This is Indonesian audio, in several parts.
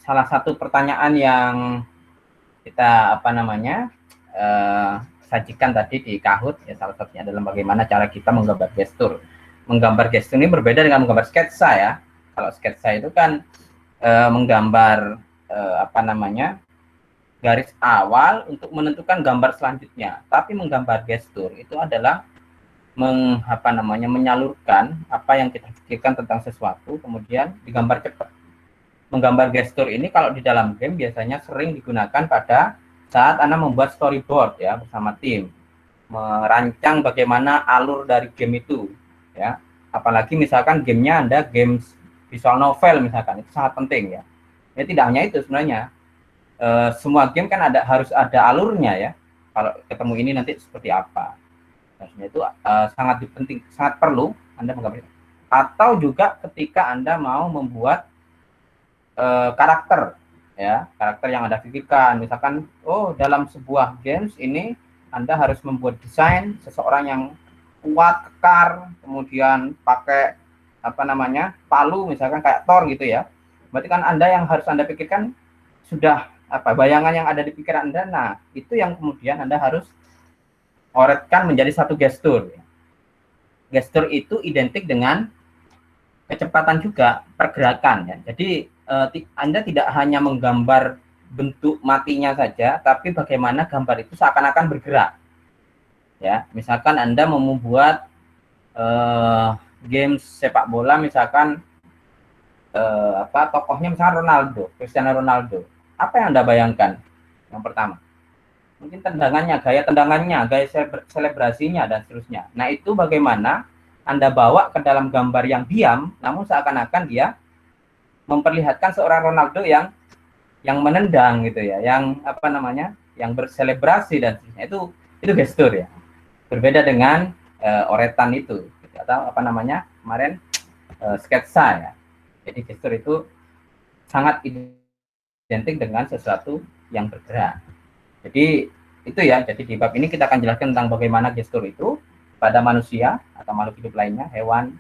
salah satu pertanyaan yang kita sajikan tadi di Kahoot ya, salah satunya adalah bagaimana cara kita menggambar gestur. Menggambar gestur ini berbeda dengan menggambar sketsa ya. Kalau sketsa itu kan menggambar garis awal untuk menentukan gambar selanjutnya. Tapi menggambar gestur itu adalah menyalurkan apa yang kita pikirkan tentang sesuatu kemudian digambar cepat. Menggambar gestur ini kalau di dalam game biasanya sering digunakan pada saat Anda membuat storyboard ya bersama tim, merancang bagaimana alur dari game itu ya. Apalagi misalkan gamenya Anda games visual novel misalkan, itu sangat penting ya. Ya tidak hanya itu sebenarnya, semua game kan harus ada alurnya ya. Kalau ketemu ini nanti seperti apa. Maksudnya itu sangat penting, sangat perlu Anda menggambar. Atau juga ketika Anda mau membuat karakter ya, karakter yang Anda pikirkan, misalkan dalam sebuah games ini Anda harus membuat desain seseorang yang kuat, kekar, kemudian pakai palu misalkan kayak Thor gitu ya. Berarti kan Anda yang harus Anda pikirkan sudah bayangan yang ada di pikiran Anda. Nah, itu yang kemudian Anda harus oretkan menjadi satu gestur. Gestur itu identik dengan kecepatan juga, pergerakan ya. Jadi Anda tidak hanya menggambar bentuk matinya saja, tapi bagaimana gambar itu seakan-akan bergerak. Ya, misalkan Anda mau membuat game sepak bola, misalkan tokohnya misalkan Ronaldo, Cristiano Ronaldo. Apa yang Anda bayangkan? Yang pertama, mungkin tendangannya, gaya tendangannya, gaya selebrasinya dan seterusnya. Nah, itu bagaimana Anda bawa ke dalam gambar yang diam, namun seakan-akan dia memperlihatkan seorang Ronaldo yang menendang gitu ya, yang yang berselebrasi dan seterusnya. Itu gestur ya. Berbeda dengan oretan itu atau kemarin sketsa ya. Jadi gestur itu sangat identik dengan sesuatu yang bergerak. Jadi itu ya. Jadi di bab ini kita akan jelaskan tentang bagaimana gestur itu pada manusia atau makhluk hidup lainnya, hewan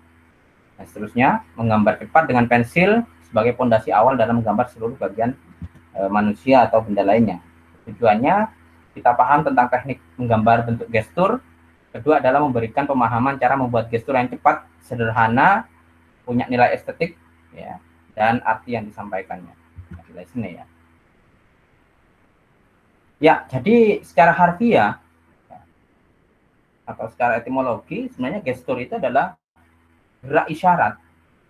dan seterusnya, menggambar cepat dengan pensil sebagai fondasi awal dalam menggambar seluruh bagian manusia atau benda lainnya. Tujuannya kita paham tentang teknik menggambar bentuk gestur. Kedua adalah memberikan pemahaman cara membuat gestur yang cepat, sederhana, punya nilai estetik ya, dan arti yang disampaikannya. Nilai seni ya. Ya, jadi secara harfiah atau secara etimologi sebenarnya gestur itu adalah gerak isyarat,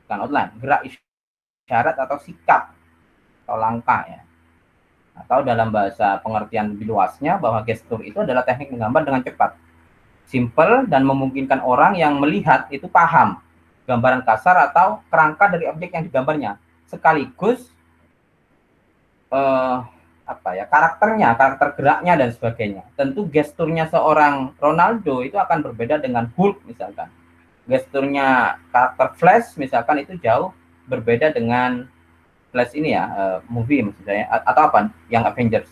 bukan outline, gerak isyarat atau sikap atau langkah ya. Atau dalam bahasa pengertian lebih luasnya bahwa gestur itu adalah teknik menggambar dengan cepat, simple, dan memungkinkan orang yang melihat itu paham gambaran kasar atau kerangka dari objek yang digambarnya, sekaligus karakternya, karakter geraknya dan sebagainya. Tentu gesturnya seorang Ronaldo itu akan berbeda dengan Hulk misalkan. Gesturnya karakter Flash misalkan itu jauh berbeda dengan Flash ini ya, movie maksudnya, atau apa yang Avengers.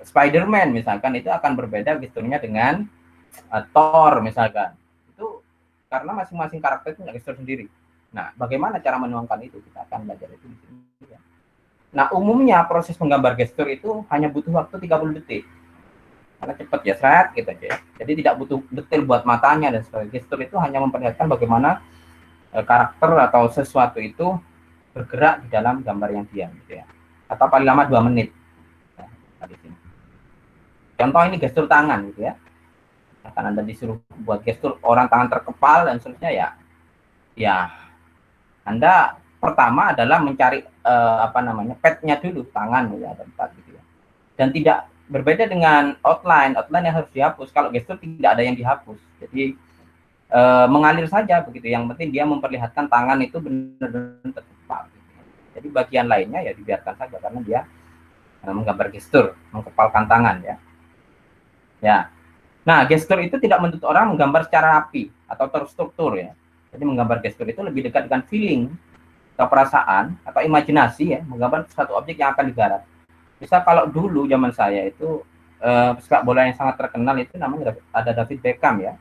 Spider-Man misalkan itu akan berbeda gesturnya dengan Thor misalkan. Itu karena masing-masing karakter itu punya gestur sendiri. Nah, bagaimana cara menuangkan itu? Kita akan belajar itu di sini. Nah, umumnya proses menggambar gestur itu hanya butuh waktu 30 detik. Karena cepat ya, seret gitu aja. Jadi tidak butuh detail buat matanya dan sebagainya. Gestur itu hanya memperlihatkan bagaimana karakter atau sesuatu itu bergerak di dalam gambar yang diam gitu ya. Atau paling lama 2 menit. Nah, di sini. Contoh ini gestur tangan gitu ya. Akan Anda disuruh buat gestur orang tangan terkepal dan seterusnya ya Anda pertama adalah mencari padnya dulu, tangan ya, ada 4 gitu ya. Dan tidak berbeda dengan outline yang harus dihapus. Kalau gestur tidak ada yang dihapus. Jadi mengalir saja begitu. Yang penting dia memperlihatkan tangan itu benar-benar terkepal. Gitu. Jadi bagian lainnya ya dibiarkan saja karena dia menggambar gestur, mengepalkan tangan ya. Ya. Nah, gestur itu tidak menuntut orang menggambar secara rapi atau terstruktur ya. Jadi menggambar gestur itu lebih dekat dengan feeling atau perasaan atau imajinasi ya, menggambar satu objek yang akan digarap. Bisa kalau dulu zaman saya itu sepak bola yang sangat terkenal itu namanya ada David Beckham ya,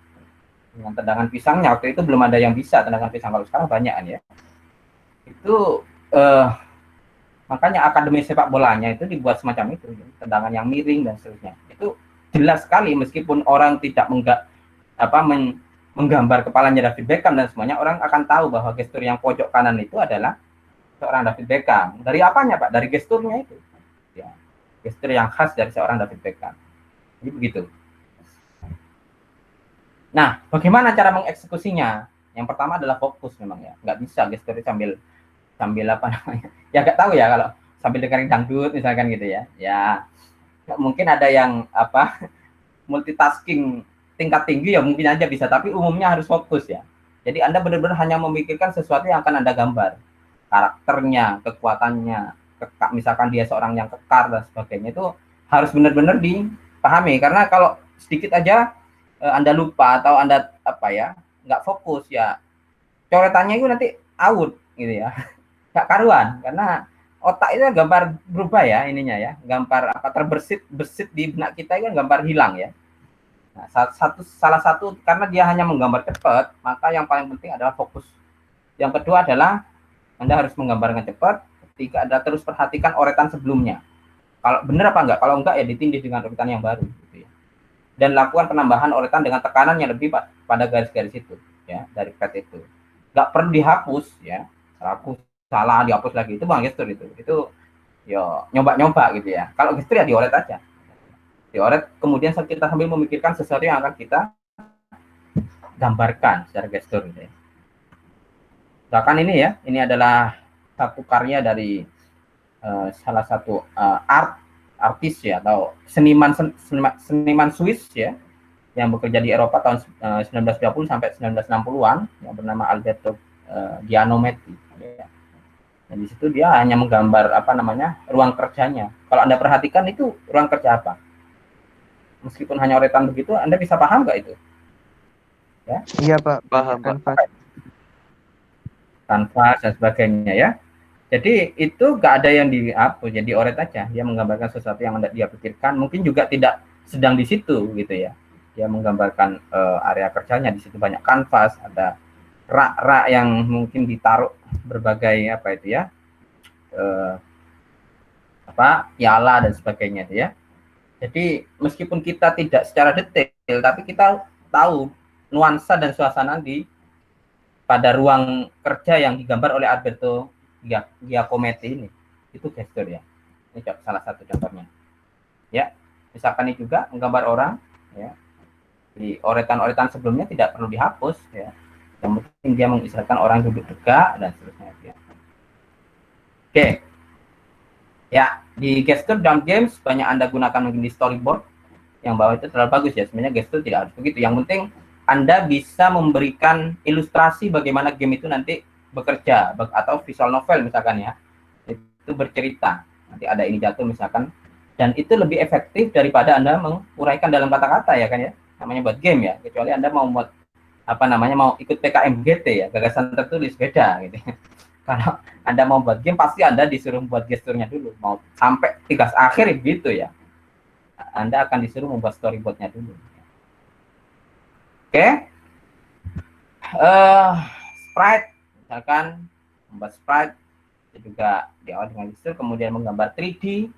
dengan tendangan pisangnya. Waktu itu belum ada yang bisa tendangan pisang, kalau sekarang banyak ya. Itu Makanya akademi sepak bolanya itu dibuat semacam itu, tendangan yang miring dan seterusnya. Itu jelas sekali meskipun orang tidak menggambar kepalanya David Beckham dan semuanya, orang akan tahu bahwa gestur yang pojok kanan itu adalah seorang David Beckham. Dari apanya, Pak? Dari gesturnya itu. Ya, gestur yang khas dari seorang David Beckham. Jadi begitu. Nah, bagaimana cara mengeksekusinya? Yang pertama adalah fokus memang ya. Nggak bisa gestur sambil apa namanya? Ya nggak tahu ya kalau sambil dengerin dangdut misalkan gitu ya. Ya mungkin ada yang multitasking tingkat tinggi ya mungkin aja bisa, tapi umumnya harus fokus ya. Jadi Anda benar-benar hanya memikirkan sesuatu yang akan Anda gambar. Karakternya, kekuatannya, misalkan dia seorang yang kekar dan sebagainya, itu harus benar-benar dipahami. Karena kalau sedikit aja Anda lupa atau Anda nggak fokus ya, coretannya itu nanti out gitu ya. Nggak karuan, karena otak itu gambar berubah ya ininya ya, gambar terbersit di benak kita itu kan gambar hilang ya. Nah, salah satu karena dia hanya menggambar cepat, maka yang paling penting adalah fokus. Yang kedua adalah Anda harus menggambarkan cepat. Ketiga adalah terus perhatikan oretan sebelumnya. Kalau benar apa enggak, kalau enggak ya ditindih dengan oretan yang baru gitu ya. Dan lakukan penambahan oretan dengan tekanan yang lebih pada garis-garis itu ya, dari pad itu. Enggak perlu dihapus ya. Salah dihapus lagi, itu bukan gestur itu ya nyoba-nyoba gitu ya. Kalau gestur ya dioret aja, dioret kemudian kita sambil memikirkan sesuatu yang akan kita gambarkan secara gestur gitu ya. Misalkan ini ya, ini adalah satu karya dari salah satu artis ya, atau seniman Swiss ya, yang bekerja di Eropa tahun 1920 sampai 1960-an, yang bernama Alberto Gianometti ya. Dan di situ dia hanya menggambar ruang kerjanya. Kalau Anda perhatikan itu ruang kerja apa? Meskipun hanya oretan begitu, Anda bisa paham nggak itu? Ya? Iya Pak, paham Pak. Kanvas dan sebagainya ya. Jadi itu nggak ada yang dihapus, jadi oret aja. Dia menggambarkan sesuatu yang dia pikirkan. Mungkin juga tidak sedang di situ gitu ya. Dia menggambarkan area kerjanya, di situ banyak kanvas, ada rak-rak yang mungkin ditaruh berbagai piala dan sebagainya ya. Jadi meskipun kita tidak secara detail, tapi kita tahu nuansa dan suasana pada ruang kerja yang digambar oleh Alberto Giacometti ini. Itu gestur ya. Ini salah satu contohnya. Ya, misalkan ini juga menggambar orang ya. Di oretan-oretan sebelumnya tidak perlu dihapus ya. Yang penting dia mengistilahkan orang duduk tegak dan seterusnya ya. Oke. Ya, di gestur dalam games banyak Anda gunakan mungkin di storyboard yang bawah itu terlalu bagus ya. Sebenarnya gestur tidak harus begitu. Yang penting Anda bisa memberikan ilustrasi bagaimana game itu nanti bekerja, atau visual novel misalkan ya. Itu bercerita. Nanti ada ini jatuh misalkan, dan itu lebih efektif daripada Anda menguraikan dalam kata-kata ya kan ya. Namanya buat game ya. Kecuali Anda mau buat mau ikut PKMGT ya, gagasan tertulis, beda gitu. Kalau Anda mau buat game, pasti Anda disuruh buat gesturnya dulu. Mau sampai tugas akhir gitu ya, Anda akan disuruh membuat storyboardnya dulu. Oke. Sprite, misalkan membuat sprite, itu juga diawali dengan gestur, kemudian menggambar 3D,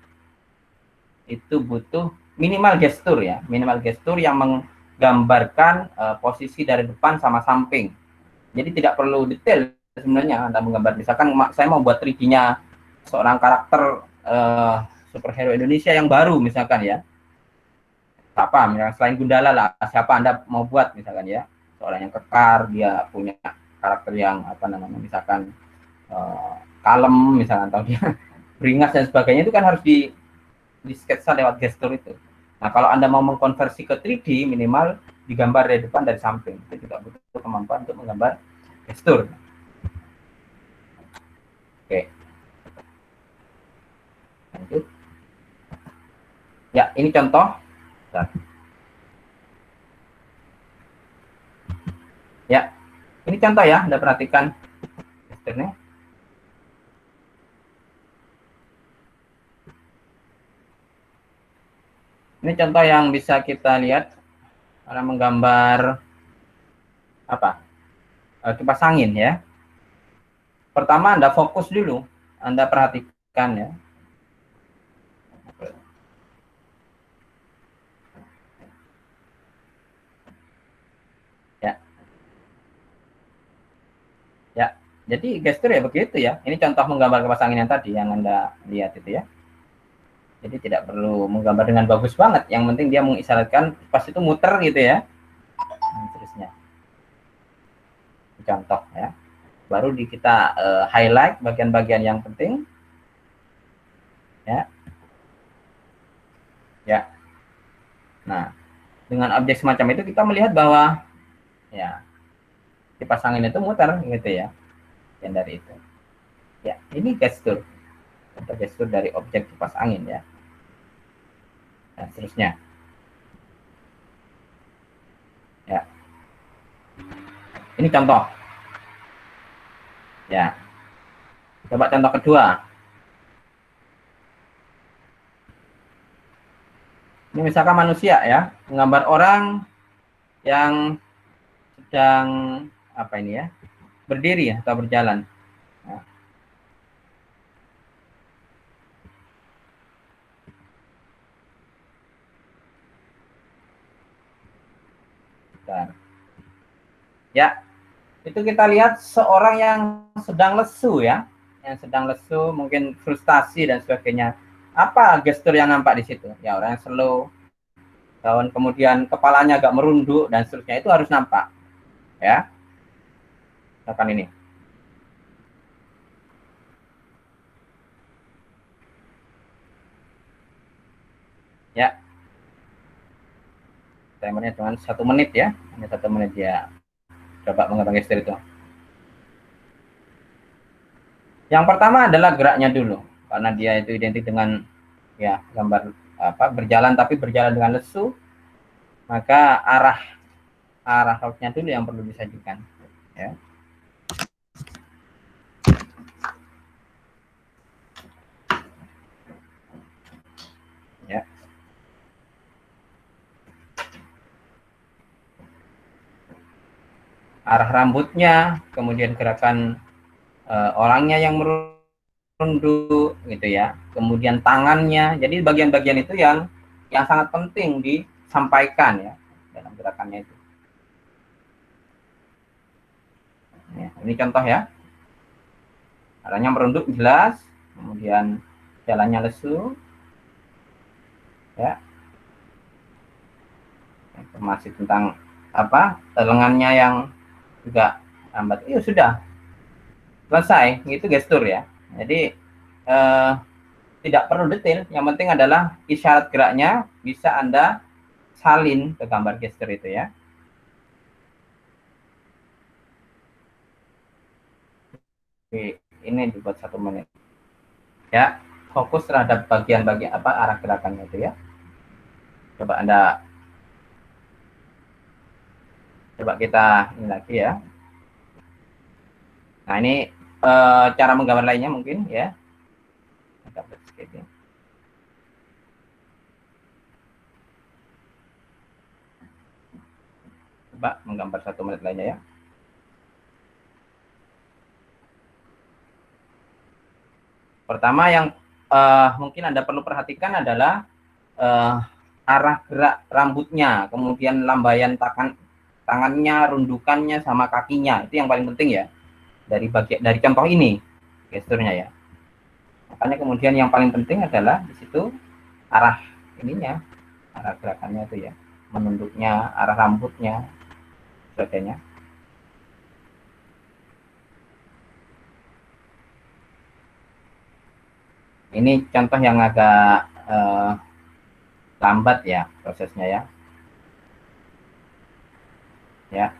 itu butuh minimal gestur ya. Minimal gestur yang menggambarkan posisi dari depan sama samping. Jadi tidak perlu detail sebenarnya Anda menggambar. Misalkan saya mau buat 3D-nya seorang karakter superhero Indonesia yang baru misalkan ya. Siapa misalkan selain Gundala lah, siapa Anda mau buat misalkan ya. Seorang yang kekar, dia punya karakter yang misalkan kalem misalkan, atau dia beringas dan sebagainya, itu kan harus di sketsa lewat gestur itu. Nah, kalau Anda mau mengkonversi ke 3D, minimal digambar dari depan, dari samping. Itu juga butuh kemampuan untuk menggambar gestur. Oke. Lanjut. Ya, ini contoh. Ya, ini contoh ya, Anda perhatikan gesturnya. Ini contoh yang bisa kita lihat karena menggambar kipas angin ya. Pertama Anda fokus dulu, Anda perhatikan kan ya. Ya. Ya. Jadi gestur ya begitu ya. Ini contoh menggambar kipas angin yang tadi yang Anda lihat itu ya. Jadi tidak perlu menggambar dengan bagus banget. Yang penting dia mengisyaratkan kipas itu muter gitu ya. Dan seterusnya. Contoh ya. Baru kita highlight bagian-bagian yang penting. Ya. Ya. Nah, dengan objek semacam itu kita melihat bahwa ya kipas angin itu muter gitu ya. Yang dari itu. Ya, ini gestur. Contoh gestur dari objek kipas angin ya. Dan seterusnya. Ya. Ini contoh. Ya. Coba contoh kedua. Ini misalkan manusia ya, menggambar orang yang sedang apa ini ya, berdiri atau berjalan. Nah. Bentar. Ya, itu kita lihat seorang yang sedang lesu ya, yang sedang lesu, mungkin frustasi dan sebagainya. Apa gestur yang nampak di situ? Ya, orang yang slow, dan kemudian kepalanya agak merunduk dan seterusnya, itu harus nampak ya. Misalkan ini. Ya, timernya cuma 1 menit ya, hanya 1 menit ya. Coba menggambar gestur itu. Yang pertama adalah geraknya dulu, karena dia itu identik dengan ya gambar apa berjalan, tapi berjalan dengan lesu, maka arah lautnya dulu yang perlu disajikan. Ya. Ya. Arah rambutnya, kemudian gerakan orangnya yang merunduk gitu ya, kemudian tangannya. Jadi bagian-bagian itu yang sangat penting disampaikan ya dalam gerakannya itu. Ya, ini contoh ya. Arahnya merunduk jelas, kemudian jalannya lesu. Ya. Informasi tentang apa lengannya yang juga lambat. Iya sudah selesai, itu gestur ya. Jadi tidak perlu detail, yang penting adalah isyarat geraknya bisa Anda salin ke gambar gestur itu ya. Oke, ini dibuat 1 menit. Ya, fokus terhadap bagian-bagian apa arah gerakannya itu ya. Coba Anda kita ini lagi ya. Nah, ini cara menggambar lainnya mungkin ya. Coba menggambar 1 menit lainnya ya. Pertama yang mungkin Anda perlu perhatikan adalah arah gerak rambutnya, kemudian lambaian tangannya, rundukannya, sama kakinya. Itu yang paling penting ya. Dari contoh ini gesturnya ya. Makanya kemudian yang paling penting adalah di situ arah ininya, arah gerakannya itu ya, menunduknya, arah rambutnya, sebagainya. Ini contoh yang agak lambat ya prosesnya ya. Ya.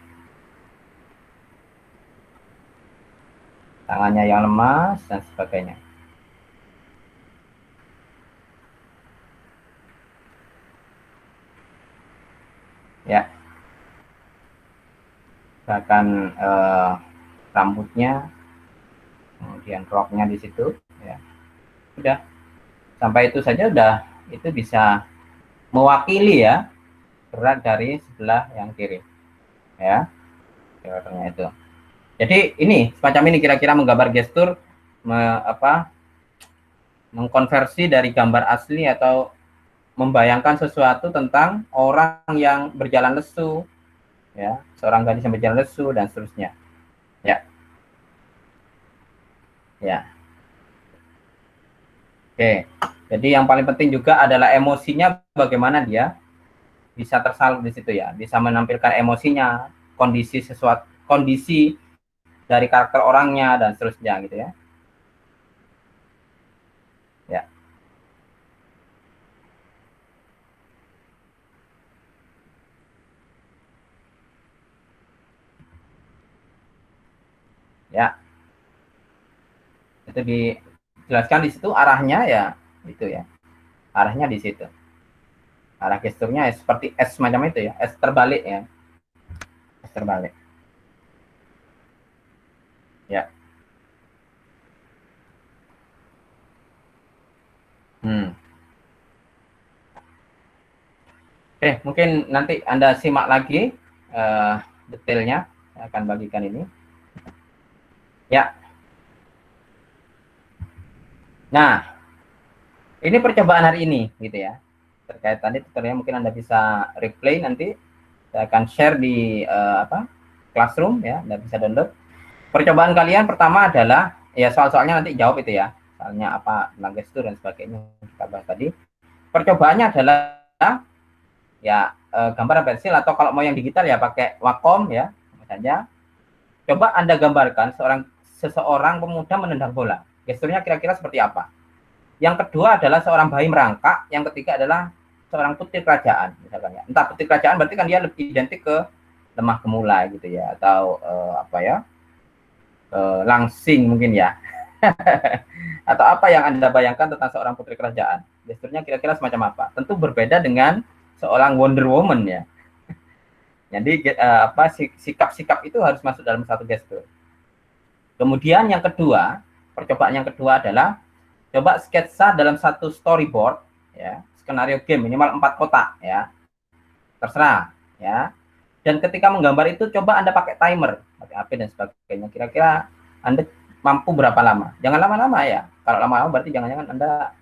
Tangannya yang lemas dan sebagainya. Ya. Bahkan rambutnya, kemudian roknya di situ ya. Udah sampai itu saja udah, itu bisa mewakili ya gerak dari sebelah yang kiri ya, gerakannya itu. Jadi ini semacam ini kira-kira menggambar gestur apa mengkonversi dari gambar asli atau membayangkan sesuatu tentang orang yang berjalan lesu, ya, seorang gadis yang berjalan lesu dan seterusnya. Ya, ya. Oke. Jadi yang paling penting juga adalah emosinya, bagaimana dia bisa tersalur di situ ya, bisa menampilkan emosinya, kondisi sesuatu, kondisi dari karakter orangnya dan seterusnya gitu ya. Ya. Ya. Itu dijelaskan di situ arahnya ya, itu ya. Arahnya di situ. Arah gesturnya ya, seperti S macam itu ya, S terbalik ya. S terbalik. Ya. Hmm. Oke, mungkin nanti Anda simak lagi detailnya. Saya akan bagikan ini. Ya. Nah, ini percobaan hari ini gitu ya. Terkait tadi tutorialnya mungkin Anda bisa replay nanti. Saya akan share di Classroom ya, Anda bisa download. Percobaan kalian pertama adalah ya soal-soalnya nanti jawab itu ya. Soalnya apa tentang gestur dan sebagainya kita bahas tadi. Percobaannya adalah ya gambar pensil, atau kalau mau yang digital ya pakai Wacom ya saja. Coba Anda gambarkan seseorang pemuda menendang bola. Gesturnya kira-kira seperti apa? Yang kedua adalah seorang bayi merangkak. Yang ketiga adalah seorang putri kerajaan, misalkan ya. Entah putri kerajaan berarti kan dia lebih identik ke lemah gemulai gitu ya, atau langsing mungkin ya. Atau apa yang Anda bayangkan tentang seorang putri kerajaan? Gesturnya kira-kira semacam apa? Tentu berbeda dengan seorang Wonder Woman ya. Jadi sikap-sikap itu harus masuk dalam satu gestur. Kemudian yang kedua, percobaan yang kedua adalah coba sketsa dalam satu storyboard ya, skenario game minimal 4 kotak ya. Terserah ya. Dan ketika menggambar itu coba Anda pakai timer, pakai HP dan sebagainya. Kira-kira Anda mampu berapa lama? Jangan lama-lama ya. Kalau lama-lama berarti jangan-jangan Anda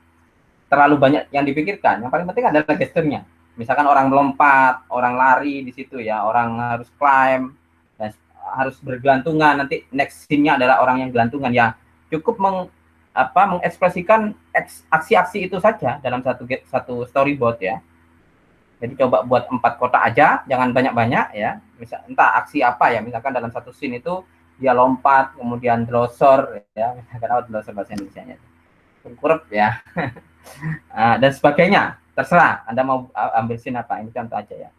terlalu banyak yang dipikirkan. Yang paling penting adalah gesturnya. Misalkan orang melompat, orang lari di situ ya, orang harus climb dan harus bergelantungan. Nanti next scene-nya adalah orang yang gelantungan ya. Cukup mengekspresikan aksi-aksi itu saja dalam satu storyboard ya. Jadi coba buat 4 kotak aja, jangan banyak-banyak ya. Misal entah aksi apa ya, misalkan dalam satu scene itu dia lompat, kemudian drosor ya, misalkan apa drosor bahasa Indonesianya. Kurep ya. Dan sebagainya. Terserah Anda mau ambil scene apa, ini contoh aja ya.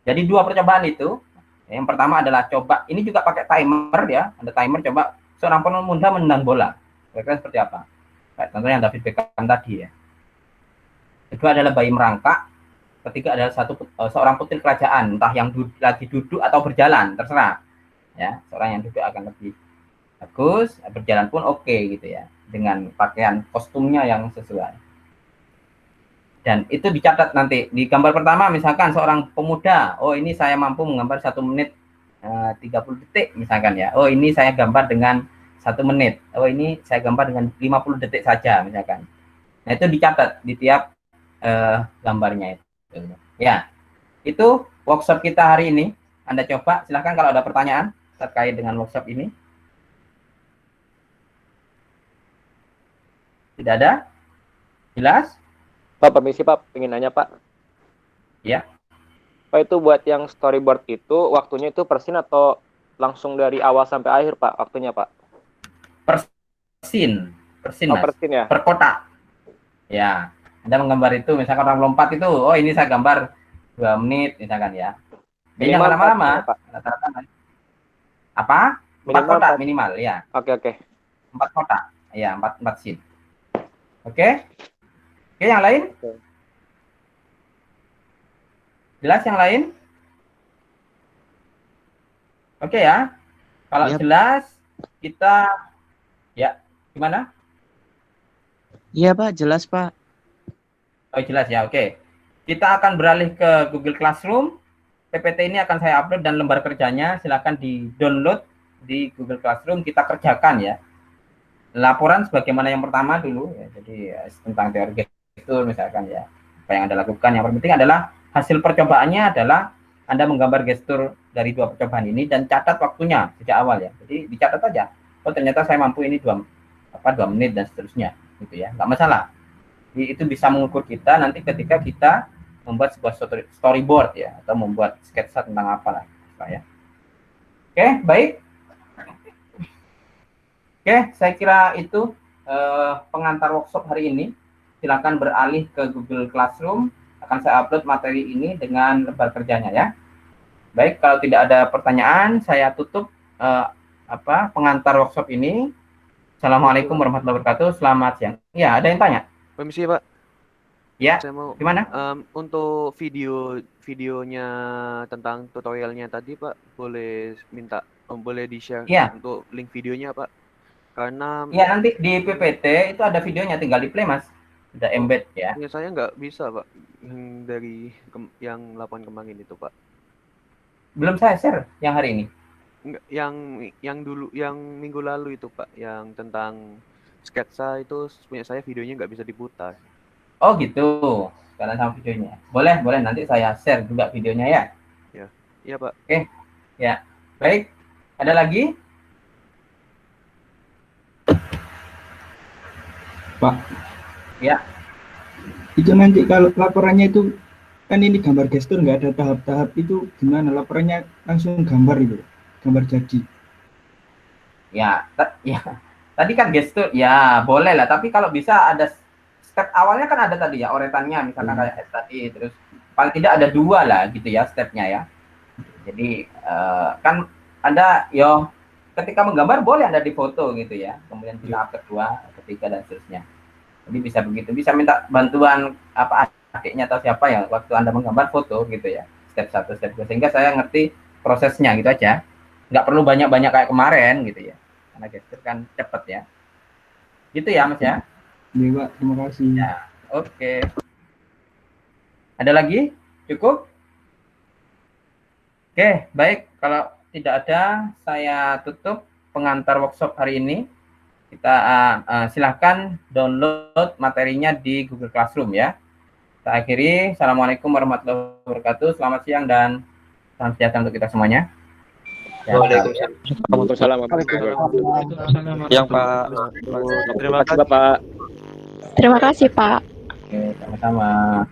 Jadi 2 percobaan itu. Yang pertama adalah coba, ini juga pakai timer ya. Ada timer, coba seorang pemuda menendang bola. Kira-kira seperti apa? Kayak contohnya yang David Beckham tadi ya. Kedua adalah bayi merangkak. Ketiga adalah seorang putri kerajaan, entah yang lagi duduk atau berjalan, terserah. Ya, seorang yang duduk akan lebih bagus, berjalan pun oke gitu ya, dengan pakaian kostumnya yang sesuai. Dan itu dicatat nanti di gambar pertama, misalkan seorang pemuda, oh ini saya mampu menggambar 1 menit 30 detik misalkan ya. Oh ini saya gambar dengan 1 menit. Oh ini saya gambar dengan 50 detik saja misalkan. Nah itu dicatat di tiap gambarnya itu. Ya, itu workshop kita hari ini. Anda coba, silahkan kalau ada pertanyaan terkait dengan workshop ini. Tidak ada? Jelas? Pak, permisi Pak, pengen nanya Pak. Ya. Pak, itu buat yang storyboard itu, waktunya itu per scene atau langsung dari awal sampai akhir Pak, waktunya Pak? Per scene. Per scene, per scene ya? Per kotak. Ya. Anda menggambar itu, misalkan orang lompat itu, oh ini saya gambar 2 menit, misalkan ya. Jangan lama-lama. Apa? 4 kotak minimal, ya. Oke. 4 kotak. Ya, 4 scene. Oke? Oke, yang lain? Jelas yang lain? Oke ya. Kalau jelas, kita ya, gimana? Iya Pak, jelas Pak. Oh jelas ya, oke. Kita akan beralih ke Google Classroom. PPT ini akan saya upload dan lembar kerjanya silakan di-download di Google Classroom, kita kerjakan ya. laporan sebagaimana yang pertama dulu ya. Jadi tentang teori gestur misalkan ya. Apa yang Anda lakukan, yang penting adalah hasil percobaannya adalah Anda menggambar gestur dari 2 percobaan ini dan catat waktunya sejak awal ya. Jadi dicatat aja. Oh ternyata saya mampu ini 2 menit dan seterusnya gitu ya. Nggak masalah. Jadi itu bisa mengukur kita nanti ketika kita membuat sebuah storyboard ya, atau membuat sketsa tentang apalah ya. Oke, baik. Oke, saya kira itu pengantar workshop hari ini. Silakan beralih ke Google Classroom. Akan saya upload materi ini dengan lembar kerjanya ya. Baik, kalau tidak ada pertanyaan, saya tutup pengantar workshop ini. Assalamualaikum warahmatullahi wabarakatuh. Selamat siang. Ya, ada yang tanya? Permisi Pak. Ya. Saya mau Gimana? untuk videonya tentang tutorialnya tadi Pak, boleh minta boleh di-share Ya. untuk link videonya Pak. Karena ya nanti di PPT itu ada videonya, tinggal di play Mas. Udah embed ya. ya saya nggak bisa Pak yang dari yang 8 kemarin itu Pak. Belum saya share yang hari ini. Enggak, yang dulu yang minggu lalu itu Pak, yang tentang sketsa itu punya saya videonya nggak bisa diputar. Oh gitu. Sekarang sama videonya. Boleh nanti saya share juga videonya ya. Iya Pak. Oke. Ya. Baik. Ada lagi? Pak. Ya. Itu nanti kalau laporannya itu kan ini gambar gestur, nggak ada tahap-tahap, itu gimana laporannya? Langsung gambar itu, gambar jadi. Ya. Tadi kan gestur ya boleh lah, tapi kalau bisa ada step awalnya kan ada tadi ya, oretannya misalkan kayak tadi, terus paling tidak ada 2 lah gitu ya stepnya ya. Jadi kan Anda ketika menggambar boleh Anda difoto gitu ya, kemudian tahap kedua, ketiga dan seterusnya. Jadi bisa begitu, bisa minta bantuan adiknya atau siapa ya waktu Anda menggambar foto gitu ya, step 1, step 2, sehingga saya ngerti prosesnya gitu aja. Nggak perlu banyak-banyak kayak kemarin gitu ya, karena gestur kan cepet ya. Gitu ya Mas ya. Iya Pak, terima kasih. Ya, oke. Ada lagi? Cukup? Oke, baik. Kalau tidak ada, saya tutup pengantar workshop hari ini. Kita silahkan download materinya di Google Classroom ya. Kita akhiri. Assalamualaikum warahmatullahi wabarakatuh. Selamat siang dan salam sejahtera untuk kita semuanya. Waalaikumsalam. Yang Pak. Terima kasih Bapak. Terima kasih, Pak. Oke, sama-sama.